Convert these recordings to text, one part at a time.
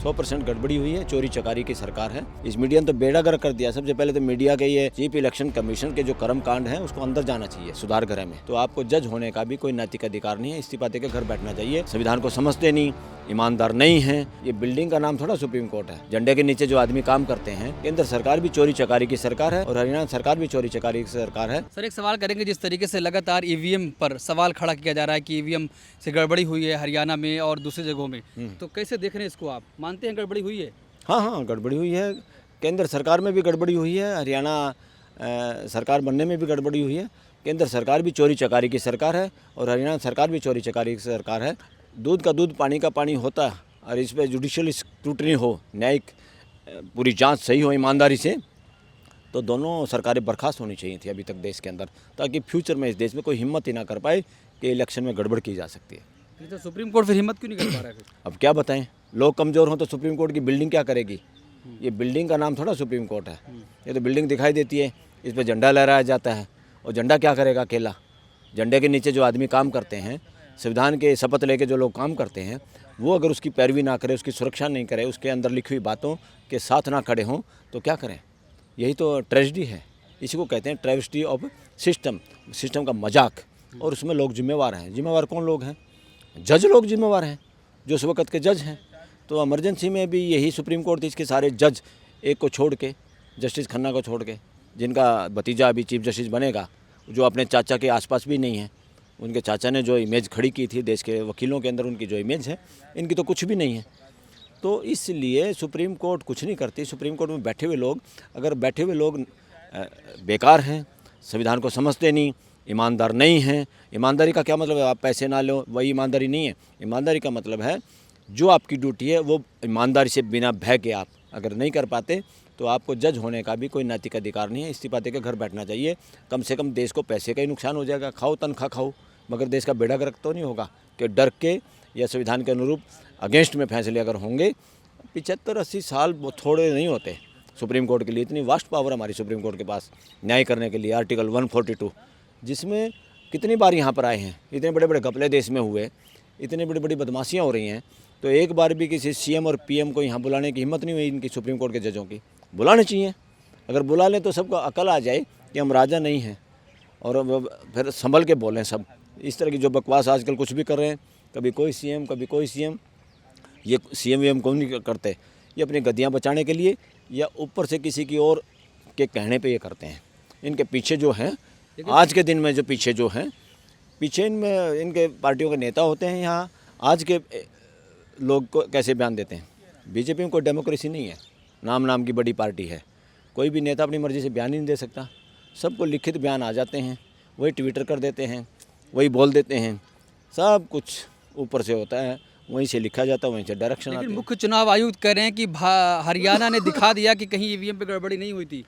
100% गड़बड़ी हुई है, चोरी चकारी की सरकार है। इस मीडिया ने तो बेड़ा गर्क कर दिया। सबसे पहले तो मीडिया के ये चीफ इलेक्शन कमीशन के जो कर्म कांड है उसको अंदर जाना चाहिए, सुधार गृह में। तो आपको जज होने का भी कोई नैतिक अधिकार नहीं है, इस्तीफा देकर घर बैठना चाहिए। संविधान को समझते नहीं, ईमानदार नहीं है। ये बिल्डिंग का नाम थोड़ा सुप्रीम कोर्ट है। झंडे के नीचे जो आदमी काम करते हैं, केंद्र सरकार भी चोरी चकारी की सरकार है और हरियाणा सरकार भी चोरी चकारी की सरकार है। सर एक सवाल करेंगे, जिस तरीके से लगातार ईवीएम पर सवाल खड़ा किया जा रहा है कि ईवीएम से गड़बड़ी हुई है हरियाणा में और दूसरी जगहों में, तो कैसे देख रहे हैं इसको? आप मानते हैं गड़बड़ी हुई है? हाँ, गड़बड़ी हुई है। केंद्र सरकार में भी गड़बड़ी हुई है, हरियाणा सरकार बनने में भी गड़बड़ी हुई है। केंद्र सरकार भी चोरी चकारी की सरकार है और हरियाणा सरकार भी चोरी चकारी की सरकार है। दूध का दूध पानी का पानी होता है और इस पर जुडिशियल स्क्रूटनी हो, न्यायिक पूरी जांच सही हो ईमानदारी से, तो दोनों सरकारें बर्खास्त होनी चाहिए थी अभी तक देश के अंदर, ताकि फ्यूचर में इस देश में कोई हिम्मत ही ना कर पाए कि इलेक्शन में गड़बड़ की जा सकती है। तो सुप्रीम कोर्ट फिर हिम्मत क्यों नहीं कर पा रहा है? अब क्या बताएं, लोग कमज़ोर हों तो सुप्रीम कोर्ट की बिल्डिंग क्या करेगी? ये बिल्डिंग का नाम थोड़ा सुप्रीम कोर्ट है। ये तो बिल्डिंग दिखाई देती है, इस पर झंडा लहराया जाता है और झंडा क्या करेगा अकेला? झंडे के नीचे जो आदमी काम करते हैं, संविधान के शपथ लेके जो लोग काम करते हैं, वो अगर उसकी पैरवी ना करे, उसकी सुरक्षा नहीं करे, उसके अंदर लिखी हुई बातों के साथ ना खड़े हों, तो क्या करें? यही तो ट्रेजेडी है। इसी को कहते हैं ट्रेजेडी ऑफ सिस्टम का मजाक। और उसमें लोग जिम्मेवार हैं। जिम्मेवार कौन लोग हैं? जज लोग जिम्मेवार हैं, जो उस वक़्त के जज हैं। तो इमरजेंसी में भी यही सुप्रीम कोर्ट इसके सारे जज, एक को छोड़ के, जस्टिस खन्ना को छोड़ के, जिनका भतीजा अभी चीफ जस्टिस बनेगा, जो अपने चाचा के आसपास भी नहीं है। उनके चाचा ने जो इमेज खड़ी की थी देश के वकीलों के अंदर, उनकी जो इमेज है, इनकी तो कुछ भी नहीं है। तो इसलिए सुप्रीम कोर्ट कुछ नहीं करती। सुप्रीम कोर्ट में बैठे हुए लोग, अगर बैठे हुए लोग बेकार हैं, संविधान को समझते नहीं, ईमानदार नहीं हैं। ईमानदारी का क्या मतलब है? आप पैसे ना लो, वही ईमानदारी नहीं है। ईमानदारी का मतलब है जो आपकी ड्यूटी है वो ईमानदारी से बिना भय के आप अगर नहीं कर पाते, तो आपको जज होने का भी कोई नैतिक अधिकार नहीं है, इस्तीफा देकर घर बैठना चाहिए। कम से कम देश को पैसे का ही नुकसान हो जाएगा, खाओ तनख्वाह खाओ, मगर देश का बेड़ा गर्क तो नहीं होगा कि डर के या संविधान के अनुरूप अगेंस्ट में फैसले अगर होंगे। 75-80 साल वो थोड़े नहीं होते सुप्रीम कोर्ट के लिए। इतनी वास्ट पावर हमारी सुप्रीम कोर्ट के पास न्याय करने के लिए। आर्टिकल 142, जिसमें कितनी बार यहाँ पर आए हैं, इतने बड़े बड़े घपले देश में हुए, इतनी बड़ी बड़ी बदमाशियाँ हो रही हैं, तो एक बार भी किसी सीएम और पीएम को यहाँ बुलाने की हिम्मत नहीं हुई इनकी सुप्रीम कोर्ट के जजों की। बुलाने चाहिए। अगर बुला लें तो सबको अकल आ जाए कि हम राजा नहीं हैं और फिर संभल के बोलें सब। इस तरह की जो बकवास आजकल कुछ भी कर रहे हैं, कभी कोई सीएम कभी कोई सीएम, ये सीएम वीएम कौन नहीं करते, ये अपनी गद्दियाँ बचाने के लिए या ऊपर से किसी की और के कहने पे ये करते हैं। इनके पीछे जो हैं, आज के दिन में जो पीछे जो हैं, पीछे इनमें इनके पार्टियों के नेता होते हैं। यहाँ आज के लोग को कैसे बयान देते हैं? बीजेपी में कोई डेमोक्रेसी नहीं है, नाम की बड़ी पार्टी है। कोई भी नेता अपनी मर्ज़ी से बयान ही नहीं दे सकता। सबको लिखित बयान आ जाते हैं, वही ट्विटर कर देते हैं, वही बोल देते हैं। सब कुछ ऊपर से होता है, वहीं से लिखा जाता है, वहीं से डायरेक्शन आती है। मुख्य चुनाव आयुक्त कह रहे हैं कि हरियाणा ने दिखा दिया कि कहीं ईवीएम पे गड़बड़ी नहीं हुई थी,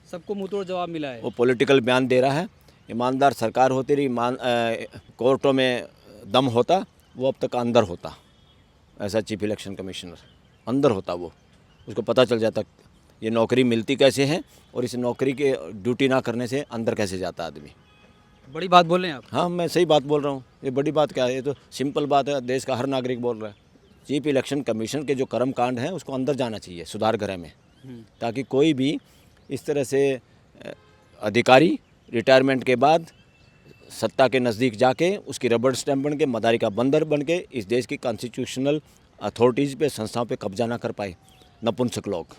सबको मुंहतोड़ जवाब मिला है। वो पॉलिटिकल बयान दे रहा है। ईमानदार सरकार होती रही, कोर्टों में दम होता, वो अब तक अंदर होता। ऐसा चीफ इलेक्शन कमिश्नर अंदर होता, वो उसको पता चल जाता ये नौकरी मिलती कैसे है और इस नौकरी के ड्यूटी ना करने से अंदर कैसे जाता आदमी। बड़ी बात बोल रहे हैं आप। हाँ, मैं सही बात बोल रहा हूँ। ये बड़ी बात क्या है? ये तो सिंपल बात है, देश का हर नागरिक बोल रहा है। चीफ इलेक्शन कमीशन के जो कर्म कांड हैं उसको अंदर जाना चाहिए, सुधार गृह में, ताकि कोई भी इस तरह से अधिकारी रिटायरमेंट के बाद सत्ता के नज़दीक जाके उसकी रबड़ स्टैम्प बन के, मदारी का बंदर बन के इस देश की कॉन्स्टिट्यूशनल अथॉरिटीज़ पे, संस्थाओं पे कब्जा ना कर पाए नपुंसक लोग।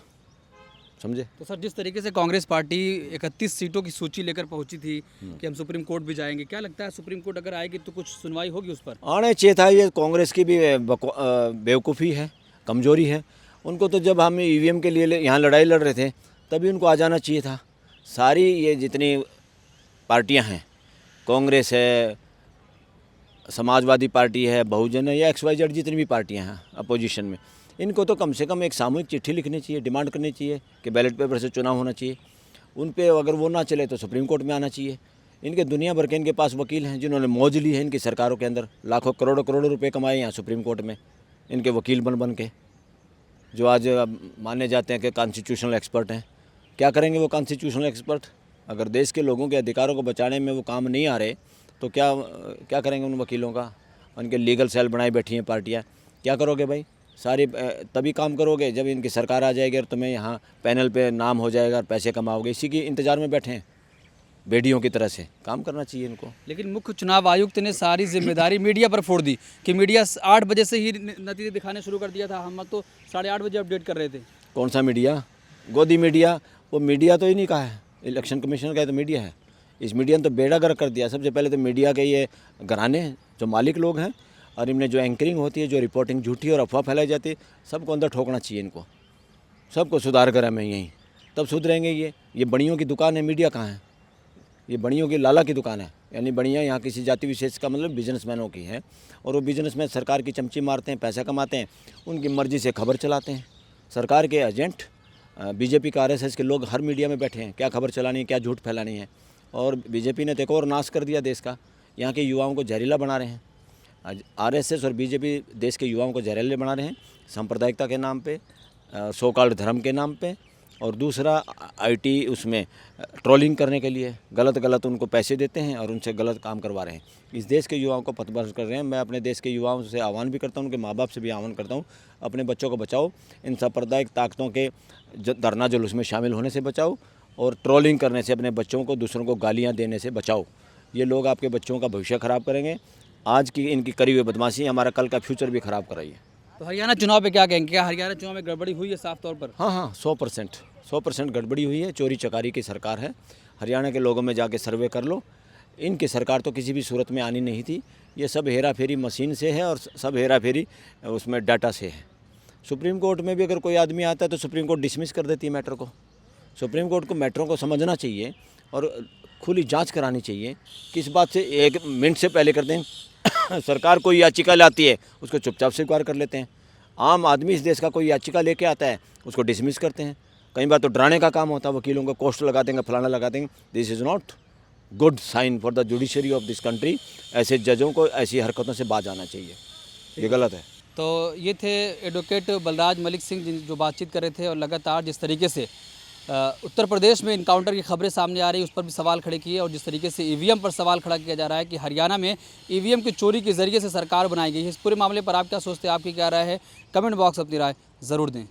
समझे? तो सर जिस तरीके से कांग्रेस पार्टी 31 सीटों की सूची लेकर पहुंची थी कि हम सुप्रीम कोर्ट भी जाएंगे, क्या लगता है सुप्रीम कोर्ट अगर आएगी तो कुछ सुनवाई होगी उस पर? आने चाहिए था। ये कांग्रेस की भी बेवकूफ़ी है, कमज़ोरी है। उनको तो जब हम ईवीएम के लिए यहाँ लड़ाई लड़ रहे थे तभी उनको आ जाना चाहिए था। सारी ये जितनी पार्टियाँ हैं, कांग्रेस है, समाजवादी पार्टी है, बहुजन है, या XYZ जितनी भी पार्टियाँ हैं अपोजिशन में, इनको तो कम से कम एक सामूहिक चिट्ठी लिखनी चाहिए, डिमांड करनी चाहिए कि बैलेट पेपर से चुनाव होना चाहिए। उन पे अगर वो ना चले तो सुप्रीम कोर्ट में आना चाहिए। इनके दुनिया भर के इनके पास वकील हैं जिन्होंने मौज ली है इनकी सरकारों के अंदर, लाखों करोड़ों रुपए कमाए यहाँ सुप्रीम कोर्ट में इनके वकील बन के, जो आज माने जाते हैं कि कॉन्स्टिट्यूशनल एक्सपर्ट हैं। क्या करेंगे वो कॉन्स्टिट्यूशनल एक्सपर्ट? अगर देश के लोगों के अधिकारों को बचाने में वो काम नहीं आ रहे तो क्या करेंगे उन वकीलों का? उनके लीगल सेल बनाए बैठी हैं पार्टियाँ। क्या करोगे भाई? सारी तभी काम करोगे जब इनकी सरकार आ जाएगी और तुम्हें यहाँ पैनल पे नाम हो जाएगा और पैसे कमाओगे। इसी की इंतज़ार में बैठे हैं बेडियों की तरह से। काम करना चाहिए इनको। लेकिन मुख्य चुनाव आयुक्त ने सारी जिम्मेदारी मीडिया पर फोड़ दी कि मीडिया 8 बजे से ही नतीजे दिखाने शुरू कर दिया था। हम तो 8:30 बजे अपडेट कर रहे थे। कौन सा मीडिया? गोदी मीडिया। वो मीडिया तो ही नहीं कहा है, इलेक्शन कमीशन का तो मीडिया है। इस मीडिया ने तो बेड़ा गर्क कर दिया। सबसे पहले तो मीडिया के ये घराने जो मालिक लोग हैं और इनमें जो एंकरिंग होती है, जो रिपोर्टिंग झूठी और अफवाह फैलाई जाती है, सबको अंदर ठोकना चाहिए इनको। सबको सुधार करें मैं यहीं, तब सुधरेंगे ये बड़ियों की दुकान है। मीडिया कहाँ है? ये बड़ियों की लाला की दुकान है। यानी बड़ियाँ यहाँ किसी जाति विशेष का मतलब बिजनेसमैनों की है और वो बिजनेसमैन सरकार की चमची मारते हैं, पैसा कमाते हैं, उनकी मर्जी से खबर चलाते हैं। सरकार के एजेंट बीजेपी का RSS के लोग हर मीडिया में बैठे हैं, क्या खबर चलानी है, क्या झूठ फैलानी है। और बीजेपी ने तो एक और नाश कर दिया देश का। यहाँ के युवाओं को जहरीला बना रहे हैं। आज RSS और बीजेपी देश के युवाओं को जहरीले बना रहे हैं, सांप्रदायिकता के नाम पे, सो कॉल्ड धर्म के नाम पे। और दूसरा IT उसमें ट्रोलिंग करने के लिए गलत उनको पैसे देते हैं और उनसे गलत काम करवा रहे हैं। इस देश के युवाओं को पथभ्रष्ट कर रहे हैं। मैं अपने देश के युवाओं से आह्वान भी करता हूं, उनके माँ बाप से भी आह्वान करता हूं, अपने बच्चों को बचाओ, इन सांप्रदायिक ताकतों के धरना जुलूस में शामिल होने से बचाओ और ट्रोलिंग करने से अपने बच्चों को, दूसरों को गालियाँ देने से बचाओ। ये लोग आपके बच्चों का भविष्य ख़राब करेंगे। आज की इनकी करी हुई बदमाशी हमारा कल का फ्यूचर भी ख़राब कर रही है। तो हरियाणा चुनाव पे क्या कहेंगे? क्या हरियाणा चुनाव में गड़बड़ी हुई है साफ तौर पर? हाँ, 100% गड़बड़ी हुई है। चोरी चकारी की सरकार है। हरियाणा के लोगों में जाके सर्वे कर लो। इनकी सरकार तो किसी भी सूरत में आनी नहीं थी। ये सब हेरा फेरी मशीन से है और सब हेरा फेरी उसमें डाटा से है। सुप्रीम कोर्ट में भी अगर कोई आदमी आता है तो सुप्रीम कोर्ट डिसमिस कर देती है मैटर को। सुप्रीम कोर्ट को मैटरों को समझना चाहिए और खुली जांच करानी चाहिए। किस बात से 1 मिनट से पहले कर दें। सरकार कोई याचिका लाती है, उसको चुपचाप स्वीकार कर लेते हैं। आम आदमी इस देश का कोई याचिका लेके आता है, उसको डिसमिस करते हैं। कई बार तो डराने का काम होता है, वकीलों को कोस्ट लगा देंगे, फलाना लगा देंगे। This is not good sign for the judiciary of this country. ऐसे जजों को ऐसी हरकतों से बाज आना चाहिए, ये गलत है। तो ये थे एडवोकेट बलराज मलिक सिंह जो बातचीत कर रहे थे और लगातार जिस तरीके से उत्तर प्रदेश में इनकाउंटर की खबरें सामने आ रही है उस पर भी सवाल खड़े किए और जिस तरीके से EVM पर सवाल खड़ा किया जा रहा है कि हरियाणा में EVM की चोरी के ज़रिए से सरकार बनाई गई है। इस पूरे मामले पर आप क्या सोचते हैं? आपकी क्या राय है? कमेंट बॉक्स अपनी राय ज़रूर दें।